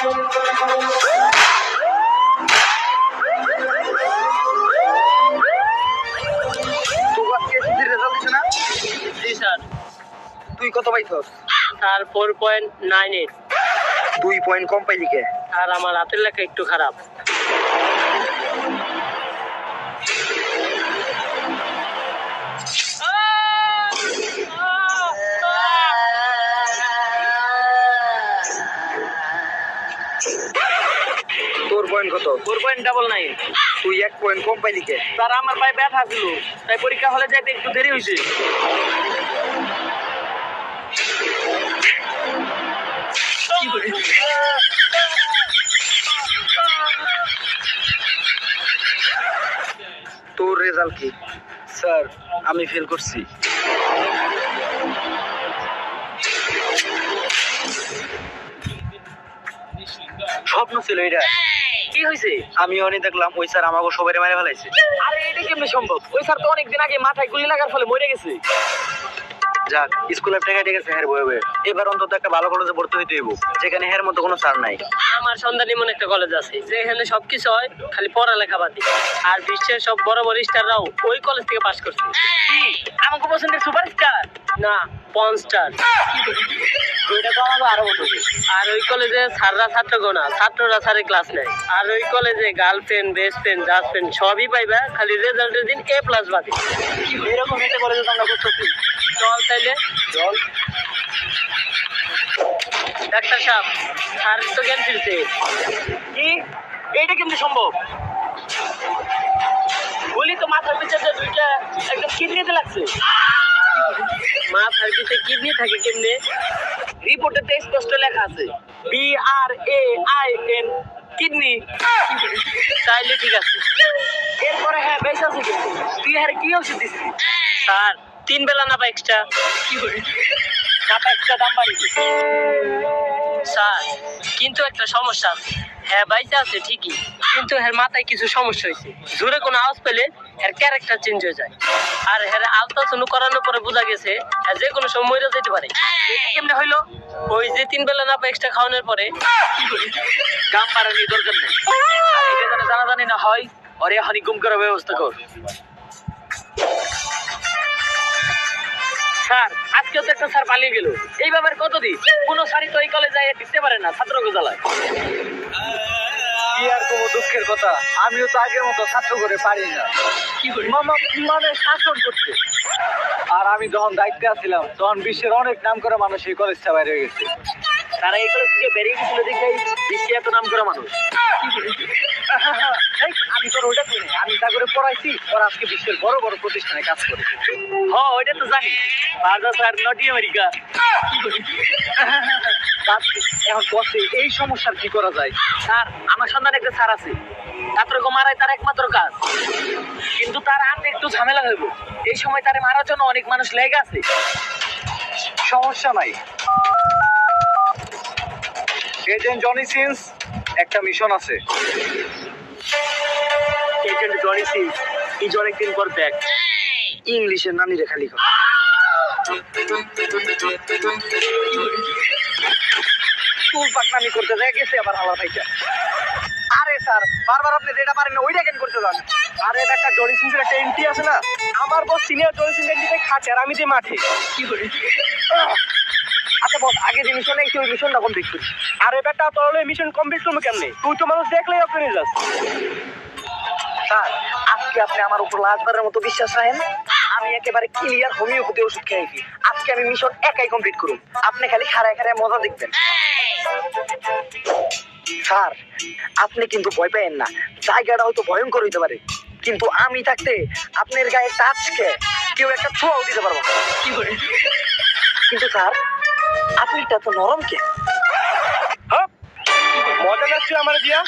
তুই কত পাইছস? Sir 4.98। 2 point কম পাইলি কে? আর আমার হাতের লেখা একটু খারাপ। তোর পয়েন্ট কত? 4.99। তুই 1 পয়েন্ট কম পাইলি কে? স্যার আমার পায়ে ব্যথা ছিল, তাই পরীক্ষা হলে যাইতে একটু দেরি হয়েছে। তোর রেজাল্ট কি? স্যার আমি ফেল করছি। স্বপ্ন ছিল এটা। কি হয়েছে? আমি অনেক দেখলাম ওই স্যার আমাকে সবাই মেরে ফেলাইছে। আরে এটা কেমনে সম্ভব? ওই স্যার তো অনেকদিন আগে মাথায় গুলি লাগার ফলে মরে গেছে। যাক স্কুলের টাকা ঠিক আছে হের বয়ে বয়ে, এবার অন্তত একটা ভালো কলেজে ভর্তি হইতে হইব যেখানে হের মতো কোনো স্যার নাই। আমার সন্ধান এমন একটা কলেজ আছে যেখানে সবকিছু হয়, খালি পড়ালেখা বাদে। আর বিশ্বের সব বড় বড় স্টাররাও ওই কলেজ থেকে পাশ করছে। কি আমাকে পছন্দের সুপারস্টার না পনস্টার? ওইটা তো আমাকে আরো বলতে। আর ওই কলেজে স্যাররা ছাত্রগণ না, ছাত্ররা স্যারে ক্লাস নেয়। আর ওই কলেজে girlfriend, best friend, just friend সবই পাইবা, খালি রেজাল্টের দিন A+ বাদে। এরকম একটা কলেজে তো আমরা করতেছি। চল তাইলে চল। ডাক্তার সাহেব, স্যার তো জ্ঞান ফিরছে। কি এইটা কেমনে সম্ভব? গুলি তো মাথার পিছনে দুইটা একদম কিডনিতে লাগছে। মাথার পিছনে কিডনি থাকে কেমনে? রিপোর্টে তো স্পষ্ট লেখা আছে BRAIN কিডনি। তাইলে ঠিক আছে। এরপরে হ্যাঁ বেশ আছে কিন্তু তুই হ্যাঁ কি ওষুধ দিছিস? স্যার 3 বেলা না বা এক্সট্রা। কি করে না বা এক্সট্রা দাম বাড়িয়ে? স্যার কিন্তু একটা সমস্যা আছে। হ্যাঁ বাইসা আছে ঠিকই, কিন্তু এর মাথায় কিছু সমস্যা হয়েছে। জোরে কোনো আওয়াজ পেলে এর ক্যারেক্টার চেঞ্জ হয়ে যায়। আর এর আলট্রাসাউন্ড করানোর পরে বোঝা গেছে যে কোনো সময় মরে যেতে পারে। এটা কেমনে হইলো? ওই যে 3 বেলা না বা এক্সট্রা খাওয়ানোর পরে কাম বাড়ানোর দরকার নেই। আর এটা যেন জানাজানি না হয়, ওরে এখনই গুম করার ব্যবস্থা কর। স্যার আজকেও তো একটা স্যার পালিয়ে গেল। এইভাবে আর কতদিন? কোনো স্যারই তো এই কলেজে টিকতে পারে না ছাত্র গোজালায়। কি আর কোনো দুঃখের কথা, আমিও তো আগের মতো ছাত্র করে পারি না। মানে শাসন করতে। আর আমি যখন দায়িত্বে আছিলাম তখন বিশ্বের অনেক নাম করা মানুষ এই কলেজটা বাইরে হয়ে গেছে। তারা এই কলেজ থেকে বেরিয়ে গেছিল দেখে বিশ্বে এত নাম করা মানুষ। আমি তোর ওইটা করি, আমি তা করে পড়াইছি, ওরা আজকে বিশ্বের বড় বড় প্রতিষ্ঠানে কাজ করে। হ্যাঁ ওইটা তো জানি। বাজা স্যার নটি আমেরিকা। এখন বসে এই সমস্যার কি করা যায়? স্যার আমার সন্ধানে একটা স্যার আছে, ছাত্রকে মারাই তার একমাত্র কাজ। কিন্তু তার আনতে একটু ঝামেলা হইব। এই সময় তারে মারার জন্য অনেক মানুষ লেগে আছে। সমস্যা নাই। এজেন্ট জনি সিন্স একটা মিশন আছে। এজেন্ট জনি সিন্স ইজ অনেকদিন পর ব্যাক। ইংলিশের নানি রেখা লিখো। চুল পাকনামি করতে যায় গেছে আবার হালা ভাইটা। আরে স্যার বারবার আপনি যেটা পারেন না ওইটা কেন করতে যান? আরে এটা একটা জনি সিন্সের একটা এন্ট্রি আছে না, আমার বস সিনিয়র জনি সিন্স এন্ট্রিতে খাটে আর আমি যে মাঠে। কি করে? আচ্ছা বস আগে যে মিশনে একটু ওই মিশনটা কমপ্লিট করি। আরে বেটা তাহলে মিশন কমপ্লিট করবো কেমনে? তুই তো মানুষ দেখলেই আপনি যাস। স্যার আজকে আপনি আমার উপর লাস্টবারের মতো বিশ্বাস রাখেন। আমি একেবারে ক্লিয়ার হোমিওপ্যাথি ওষুধ খেয়েছি। আজকে আমি মিশন একাই কমপ্লিট করুন, আপনি খালি খাড়ায় খাড়ায় মজা দেখবেন। স্যার আপনি কিন্তু ভয় পেয়েন না, জায়গাটা হয়তো ভয়ঙ্কর হইতে পারে, কিন্তু আমি থাকতে আপনার গায়ে টাচকে কেউ একটা ছোঁয়াও দিতে পারবো না। কি করে? কিন্তু স্যার আপনি তো নরম কে? মজা লাগছে আমার দিয়া।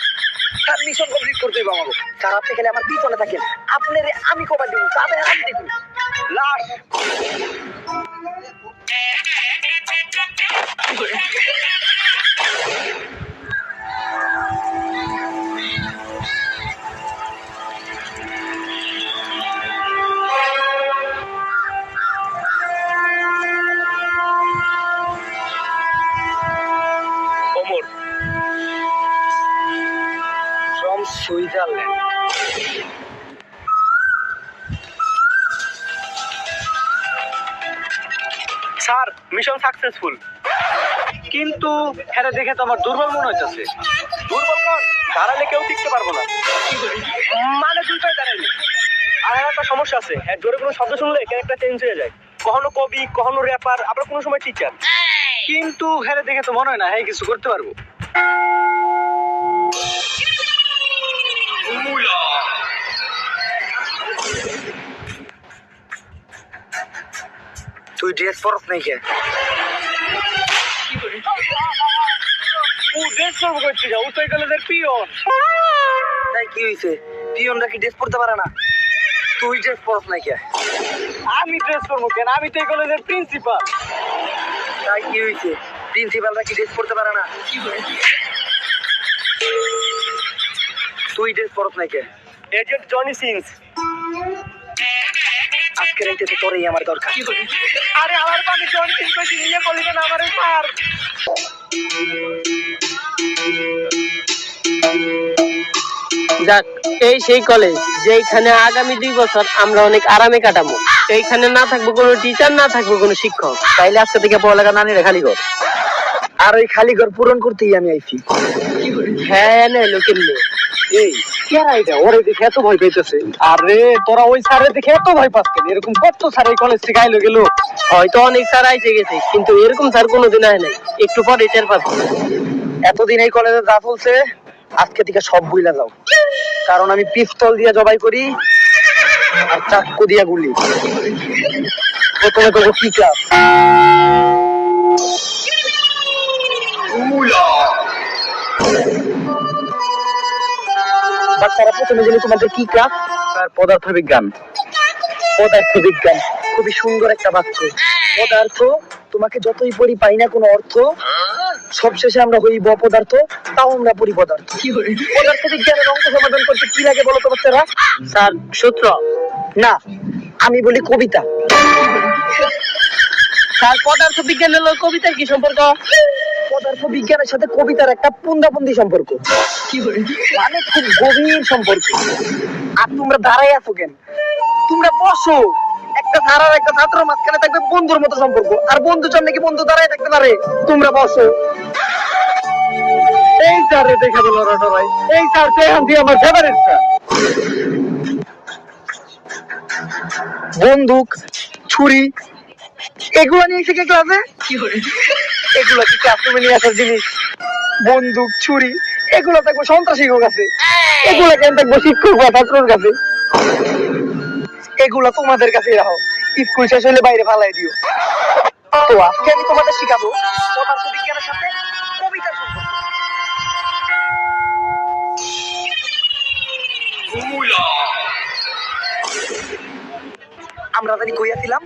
স্যার মিশন কমপ্লিট করতে হবে আমাকে। স্যার আপনি খালি আমার পিছনে থাকেন, আপনার আমি কবার দিব তাদের আমি দেখুন। লাশ সুইজারল্যান্ড। স্যার মিশন সাকসেসফুল, কিন্তু হ্যাঁ দেখে তো আমার দুর্বল মনে হইতেছে। দুর্বল কোন? দাঁড়ালে কেউ টিকতে পারবো না। মানে দুই পায়ে দাঁড়াইলে। আর একটা সমস্যা আছে, হ্যাঁ জোরে কোনো শব্দ শুনলে ক্যারেক্টার চেঞ্জ হয়ে যায়। কখনো কবি, কখনো র্যাপার, আবার কোনো সময় টিচার। কিন্তু হ্যাঁ দেখে তো মনে হয় না হ্যাঁ কিছু করতে পারবো। তুই ড্রেস পরস নাই কে? ও ড্রেস করবো করছি যা, উত্তর কলেজের পিয়ন। তাই কি হয়েছে? পিয়নরা কি ড্রেস পরতে পারে না? তুই ড্রেস পরস নাই কে? আমি ড্রেস করবো কেন? আমি তো এই কলেজের প্রিন্সিপাল। তাই কি হয়েছে? প্রিন্সিপালরা কি ড্রেস পরতে পারে না? তুই ড্রেস পরস নাই কে? Agent Johnny scenes. আজকে রাইতে তো তোরই আমার দরকার। আরে আমার পাশে জনি সিনস কইছি নিয়ে কলিতে না আমারে স্যার। যাক, এই সেই কলেজ যেখানে আগামী 2 বছর আমরা অনেক আরামে কাটাবো। এইখানে না থাকবো কোনো টিচার, না থাকবো কোনো শিক্ষক। তাইলে আজকে থেকে পড়ালেখা না নিলে খালি ঘর। আর ওই খালি ঘর পূরণ করতেই আমি আইছি। হ্যাঁ এলো কেমনে? এই কেরা এটা? ওরে দেখে এত ভয় পাইতেছে। আরে তোরা ওই স্যারের দেখে এত ভয় পাস কেন? এরকম কত স্যার এই কলেজ থেকে আইলো গেল। হয়তো অনেক স্যার আইসে গেছে, কিন্তু এরকম স্যার কোনোদিন আয় নাই। একটু পরে টের পাবো। এতদিন এই কলেজে যা চলছে আজকে থেকে সব ভুইলা যাও, কারণ আমি পিস্তল দিয়ে জবাই করি আর চাকু দিয়া গুলি। প্রথমে তো কি ক্লাস? বাচ্চারা প্রথমে জেনে তোমাদের কি ক্লাস? স্যার পদার্থ বিজ্ঞান। পদার্থ বিজ্ঞান খুবই সুন্দর একটা বাক্য। পদার্থ, তোমাকে যতই পড়ি পাই না কোনো অর্থ, সবশেষে আমরা হইব অপদার্থ, তাও আমরা পড়ি পদার্থ। পদার্থ বিজ্ঞানের অঙ্ক সমাধান করতে কি লাগে বলো তো বাচ্চারা? স্যার সূত্র। না, আমি বলি কবিতা। স্যার পদার্থ বিজ্ঞানের লোক কবিতার কি সম্পর্ক? পদার্থ বিজ্ঞানের সাথে কবিতার একটা পুন্দাপুন্দি সম্পর্ক, মানে খুব গভীর সম্পর্ক। আর তোমরা দাঁড়াই আছো কেন? তোমরা বসো। একটা স্যার আর একটা ছাত্রের মাঝখানে থাকবে বন্ধুর মতো সম্পর্ক, আর বন্ধুর সামনে কি বন্ধু দাঁড়ায় থাকতে পারে? তোমরা বসো। এই স্যার দেখে বলো রটো ভাই, এই স্যার সেহান্তি আমার ফেভারিট স্যার। বন্দুক, ছুরি, এগুলো নিয়ে এসে কে ক্লাসে? এগুলো কি ক্লাসরুমে নিয়ে আসার জিনিস? বন্দুক, ছুরি এগুলো থাকবো সন্ত্রাসীর কাছে, এগুলো কেন থাকবো শিক্ষক বা ছাত্রর কাছে? এগুলো তোমাদের কাছে রাখো, স্কুল শেষ হলে বাইরে ফালাই দিও। তো আজকে আমি তোমাদের শিখাবো পদার্থ বিজ্ঞানের সাথে কবিতার সম্পর্ক। আমরা জানি কইয়াছিলাম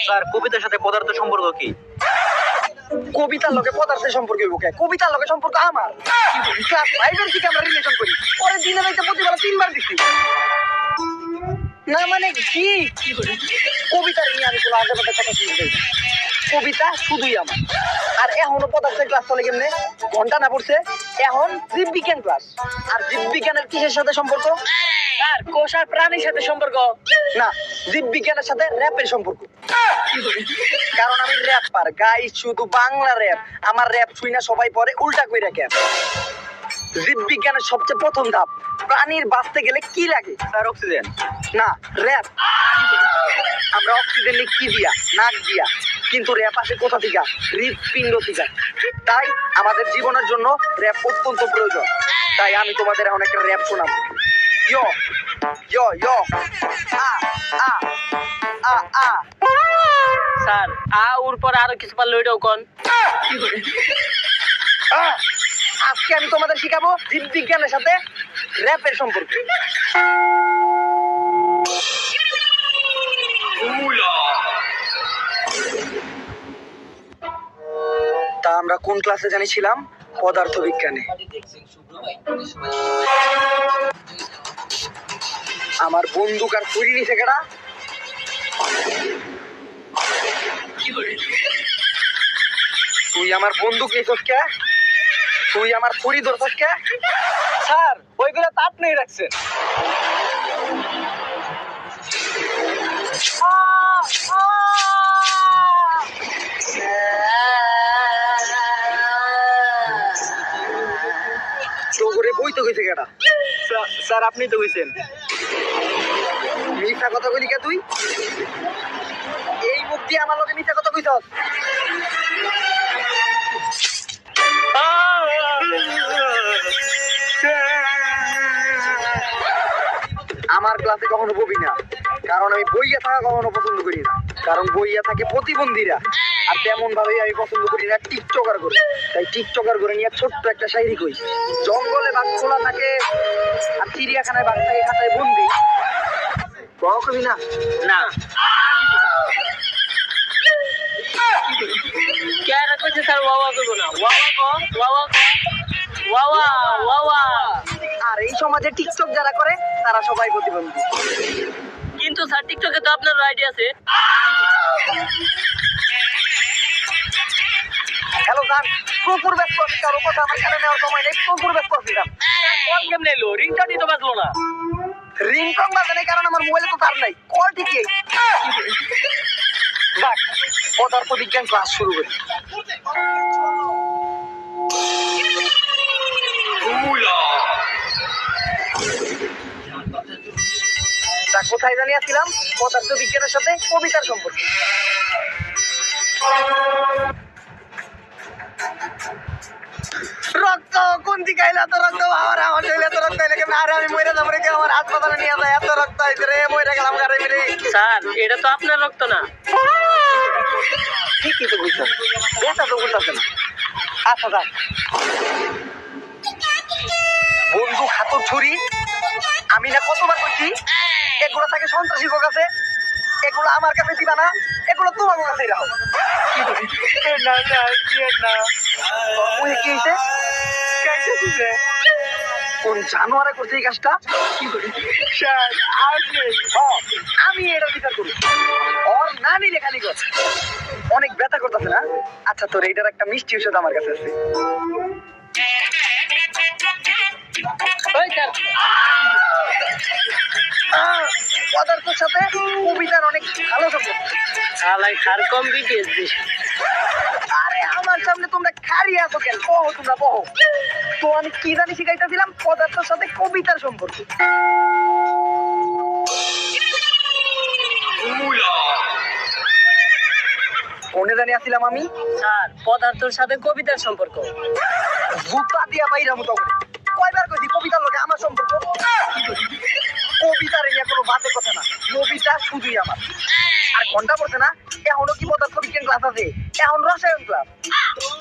স্যার কবিতার সাথে পদার্থ সম্পর্ক কি? কবিতার লগে পদার্থের সম্পর্ক হইব কে? কবিতার লগে সম্পর্ক আমার। ক্লাস 5 এর থেকে আমরা রিলেশন করি, পরে দিনে রাইতে প্রতিবেলা 3 বার দিছি। না মানে কি? কবিতা নিয়ে আমি কোনো আজে বাজে কথা শুনতে চাই না। কবিতা শুধুই আমার। আর এখনো পদার্থের ক্লাস চলে কেমনে? ঘন্টা না পড়ছে এখন জীববিজ্ঞান ক্লাস। আর জীববিজ্ঞানের কিসের সাথে সম্পর্ক? স্যার কোষ আর প্রাণীর সাথে সম্পর্ক। না, জীববিজ্ঞানের সাথে র্যাপের সম্পর্ক। কারণ আমি র্যাপার, গাই শুধু বাংলা র্যাপ। আমার র্যাপ শুই না সবাই পরে উল্টা কইরা ক্যাপ। জীববিজ্ঞানের সবচেয়ে প্রথম ধাপ, প্রাণীর বাঁচতে গেলে কি লাগে? Sir oxygen. না, র্যাপ। আমরা অক্সিজেন নিই কি দিয়া? নাক দিয়া। কিন্তু র্যাপ আসে কোথা থেকে? হৃৎপিণ্ড থেকে। তাই আমাদের জীবনের জন্য র্যাপ অত্যন্ত প্রয়োজন। তাই আমি তোমাদের এখন একটা র্যাপ শোনাবো। ইয়ো ইয়ো ইয়ো আ আ আ আ। স্যার উর পর আরো কিছু পারলে ওইটাও কোন। আজকে আমি তোমাদের শিখাবো জীববিজ্ঞানের সাথে র্যাপের সম্পর্ক। তা আমরা কোন ক্লাসে জানিছিলাম? পদার্থ বিজ্ঞানে। আমার বন্দুক আর ছুরি নিছে কেডা? তুই আমার বন্দুক নিছস কে? তুই আমার ছুরি ধরছস কে? স্যার ওইগুলো তো আপনিই রাখছেন। তো করে বই তো গেছে কেটা স্যার আপনি তো কইছেন। মিথ্যা কথা কইলি কে তুই? এই মুখ দিয়ে আমার লগে মিথ্যা কথা কইছস? আমার ক্লাসে কখনো ববি না, কারণ আমি বইয়া থাকা কখনো পছন্দ করি না। কারণ বইয়া থাকে প্রতিবন্ধীরা, আর তেমন ভাবে আমি পছন্দ করি না টিকটকার করে। তাই টিকটকার করে নিয়ে ছোট্ট একটা শায়রি কই। জঙ্গলে বাঘ খোলা থাকে আর চিড়িয়াখানায় বাঘ থাকে খাতায় বন্দি। বড় কবি না? না কেন কইছে স্যার ওয়াওয়া করবো না? ওয়াওয়া কো, ওয়াওয়া কো, ওয়াওয়া ওয়াওয়া। আর এই সমাজে টিকটক যারা করে তারা সবাই প্রতিবন্ধী। কিন্তু স্যার টিকটকে তো আপনার আইডি আছে। হ্যালো গান, প্রচুর ব্যস্ত আছি, কারো কথা আমার কানে নেওয়ার সময় নেই। প্রচুর ব্যস্ত আছিলাম। কল কেমনে এলো? রিংটনই তো বাজলো না। রিংটং বাজে নাই কারণ আমার মোবাইলে তো তার নাই। কল ঠিকই। যাক, পদার্থ বিজ্ঞান ক্লাস শুরু করি। তা কোথায় জানি আসছিলাম? পদার্থ বিজ্ঞানের সাথে কবিতার সম্পর্ক। রক্ত কোন দিকে আইলো? এত রক্ত বাবার, আমার শরীরে এত রক্ত আইলে কেমন? আরে আমি মরে যাবো রে, আমার হাসপাতালে নিয়ে যায়। এত রক্ত আইছে রে, মরে গেলাম গাড়ি মেরে। স্যার এটা তো আপনার রক্ত না। ঠিকই তো বুঝছো, ব্যথা তো বুঝতেছে না। আচ্ছা যাক, বন্দুক হাতুর ছুরি আমি না কতবার কইছি এগুলো থাকে সন্ত্রাসীর কাছে, এগুলো আমার কাছে দিবা না, এগুলো তোমার কাছেই রাখো। না না না মুহে কি হইছে? কোন জানোয়ারে করছে এই কাজটা? স্যার আপনি আমি এটা বিচার করি। ওর নানি রে খালি কর, অনেক ব্যথা করতেছে না? আচ্ছা তোর এইটার একটা মিষ্টি ওষুধ আমার কাছে আছে। ওই স্যার পদার্থের সাথে কবিতার অনেক ভালো সম্পর্ক। আলাই খার কম বিটিএস দিস। আরে আমার সামনে তোমরা খাড়ি আছো কেন? কহো তোমরা কহো তো। আমি কি জানি শিখাইতেছিলাম পদার্থের সাথে কবিতার সম্পর্ক। কোনে জানি আসছিলাম আমি? স্যার পদার্থের সাথে কবিতার সম্পর্ক। জুতা দিয়া বাইরা মতো করে কয়বার কইছি কবিতার লগে আমার সম্পর্ক? কবিতার নিয়ে কোনো বাদে কথা না, কবিতা শুধুই আমার। আর ঘন্টা পড়ছে না, এখনো কি পদার্থ বিজ্ঞান ক্লাস আছে? এখন রসায়ন ক্লাস।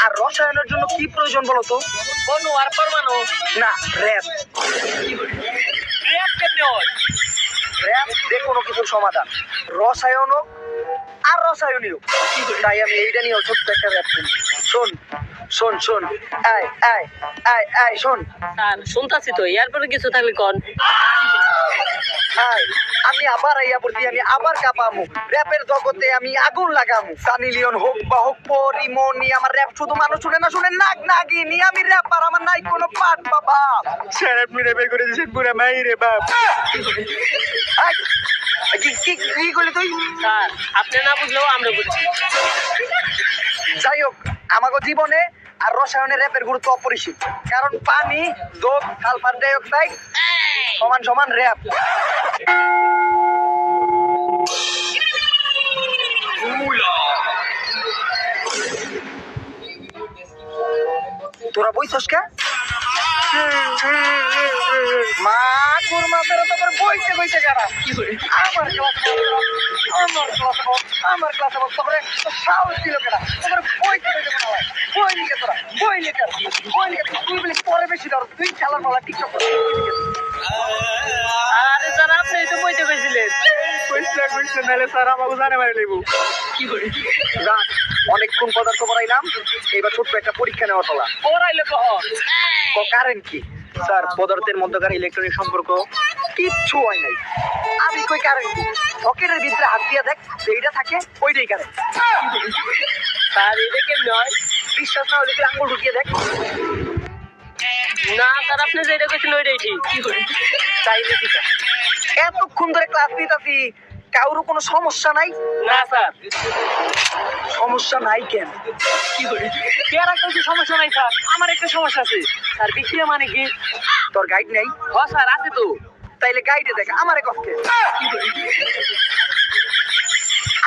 আর রসায়নের জন্য কি প্রয়োজন বলো তো? অনু আর পরমাণু। না, র‍্যাপ। রিয়াক কেমনে হয়? র‍্যাপ যে কোনো কিছুর সমাধান, রসায়ন হোক আর রসায়নীয়। তাই আমি এইটা নিয়ে ছোট্ট একটা র‍্যাপ শুনি। শোন শোন শোন, আয় আয় আয় আয় শোন। স্যার শুনতাছি তো, এরপরে কিছু থাকলে কোন। আয়, আমি আবার আইয়া পড়ছি, আমি আবার কাঁপামু। র‍্যাপের জগতে আমি আগুন লাগামু। সানি লিওন হোক বা হোক পরিমনি, আমার র‍্যাপ শুধু মানুষ শুনে না, শুনে নাগ নাগিনি। আমি র‍্যাপার, আমার নাই কোনো পাট বাবা। স্যার আপনি রেপে করে দিয়েছেন পুরা মাই রে বাপ। আয়, কি কি কি করলি তুই? স্যার আপনি না বুঝলেও আমরা বুঝছি। যাই হোক, আমাকে জীবনে আর রসায়নের র‍্যাপের গুরুত্ব অপরিসীম। কারণ পানি যোগ সালফার ডাই অক্সাইড সমান সমান র‍্যাপ। তোরা বইছস কে? মা তোর মাথার তো করে বইতে বইতে গেরা। আমার ক্লাসে তোরে সাহস দিল কেনা? তোর বইতে বইতে কেনা হয়? বই লিখে তোরা, বই লিখে তুই বলি পরে বেশি ধর। তুই খেলার মালা টিকটক করে আরে স্যার আপনি তো বইতে গেছিলেন। কইছে নালে স্যার আমাকে জানে মারি লইব। রাত অনেকক্ষণ পদার্থ পড়াইলাম, এবার ছোট্ট একটা পরীক্ষা নেওয়ার পালা। পড়াইলে কখন? কারেন্ট কি? স্যার পদার্থের মধ্যকার ইলেকট্রনিক সম্পর্ক কিচ্ছু হয় নাই। আমি কই কারেন্ট কি? সকেটের ভিতরে হাত দিয়ে দেখ, যেইটা থাকে ওইটাই কারেন্ট। স্যার এটা কেমনে হয়? বিশ্বাস না হলে তুই আঙ্গুল ঢুকিয়ে দেখ। না স্যার, আপনি যেটা কইছেন ওইটাই ঠিক। তাইলে ঠিক আছে। এতক্ষণ ধরে ক্লাস নিতেছি, কারোর কোনো সমস্যা নাই? না স্যার। সমস্যা নাই কেন? কেরা কইছে সমস্যা নাই স্যার? আমার একটা সমস্যা আছে স্যার। বিক্রিয়া মানে কি? তোর গাইড নেই? হ স্যার, আছে তো। তাইলে গাইডে দেখ আমারে কষ্টে।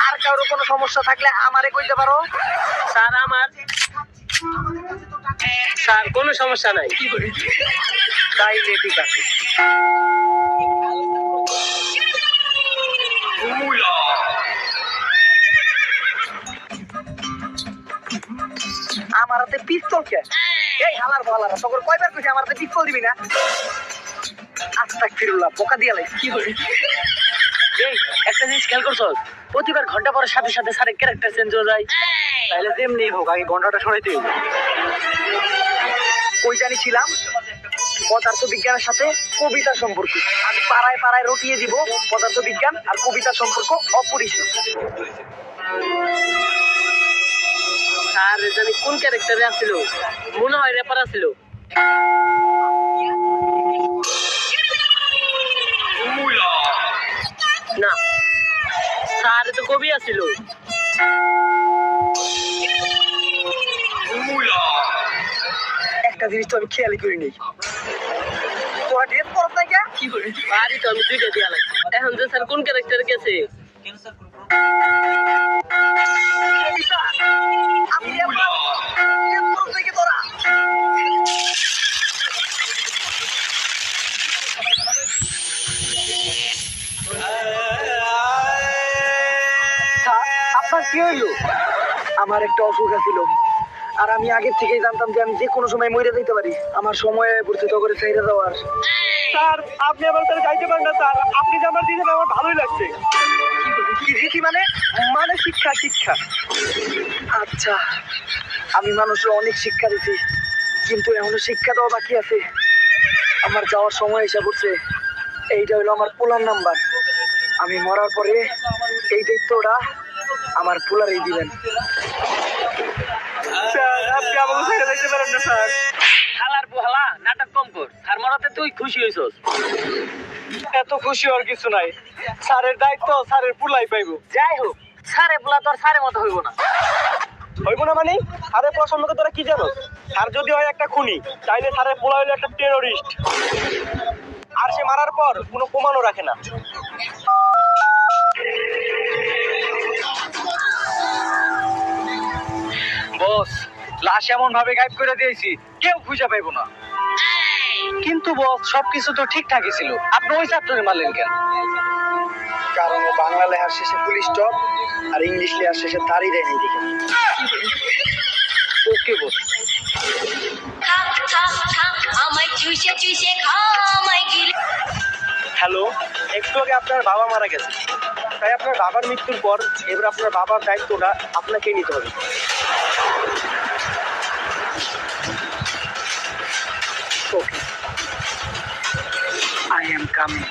আর কারোর কোনো সমস্যা থাকলে আমারে কইতে পারো। স্যার আমার স্যার কোনো সমস্যা নাই। তাইলে ঠিক আছে। আমার হাতে পিস্তল কে? এই হালার ভালার তোর কয়বার কইছি আমার হাতে পিস্তল দিবি না? আস্তাগফিরুল্লাহ, বোকা দিয়া লাই। এই একটা জিনিস খেয়াল করছস? প্রতিবার ঘন্টা পরের সাথে সাথে স্যারের ক্যারেক্টার চেঞ্জ হয়ে যায়। তাইলে যেমনি হোক আগে ঘন্টাটা সরাইতে হইব। কই জানিছিলাম পদার্থ বিজ্ঞানের সাথে কবিতা সম্পর্ক। আমি পাড়ায় পাড়ায় রটিয়ে দিব পদার্থ বিজ্ঞান আর কবিতার সম্পর্ক অপরিসীম। স্যার জানি কোন ক্যারেক্টারে আছিল, মনে হয় র্যাপার আছিল। না স্যার, তো কবি আছিল। একটা জিনিস তো আমি খেয়ালই করি নেই, তোরা ড্রেস পরত নাই কে? বাড়ি তো আমি দুইটা দিয়া লাগছে। এখন যে স্যার কোন ক্যারেক্টারে গেছে? কবিতা? আমি ড্রেস পরত নাই কে তোরা? আপনার কি হইলো? আমার একটা অসুখ ছিল আর আমি আগের থেকেই জানতাম যে আমি যে কোনো সময় মরে যেতে পারি। আমার সময় পরিচিত করে ছেড়ে দেওয়ার। স্যার আপনি আমার সাথে যাইতে পারেন না স্যার, আপনি যে আমার দিয়েছেন আমার ভালোই লাগছে। কি রীতি মানে? মানে শিক্ষা শিক্ষা। আচ্ছা, আমি মানুষের অনেক শিক্ষা দিছি, কিন্তু এখনো শিক্ষা দেওয়া বাকি আছে। আমার যাওয়ার সময় এসে পড়ছে। এইটা হলো আমার পোলার নাম্বার। আমি মরার পরে এই দায়িত্বটা আমার পোলারই দিবেন। স্যার আপনি আমাকে ছেড়ে যাইতে পারেন না স্যার। হালার পোহালা নাটক কম কর। স্যার মরাতে তুই খুশি হইছস? এত খুশি হওয়ার কিছু নাই, স্যারের দায়িত্ব স্যারের পুলাই পাইব। যাই হোক, স্যারে পোলা তো আর স্যারের মতো হইব না। হইব না মানে? স্যারের পোলা সম্পর্কে তোরা কি জানো? স্যার যদি হয় একটা খুনি, তাইলে স্যারের পোলা হইলো একটা টেরোরিস্ট। আর সে মারার পর কোনো প্রমাণও রাখে না। বস, লাশ এমন ভাবে গায়েব করে দিয়েছি কেউ খুঁজে পাইবো না। কিন্তু বস, সবকিছু তো ঠিকঠাকই ছিল, আপনি ওই ছাত্রকে মারলেন কেন? কারণ ও বাংলা লেখার শেষে ফুল স্টপ আর ইংলিশ লেখার শেষে তারই দেয়নি দেখে। ওকে বস। আমায় চুষে চুষে খা আমায় গিলে। হ্যালো, একটু আগে আপনার বাবা মারা গেছে, তাই আপনার বাবার মৃত্যুর পর এবার আপনার বাবার দায়িত্বটা আপনাকেই নিতে হবে। Okay. I am coming.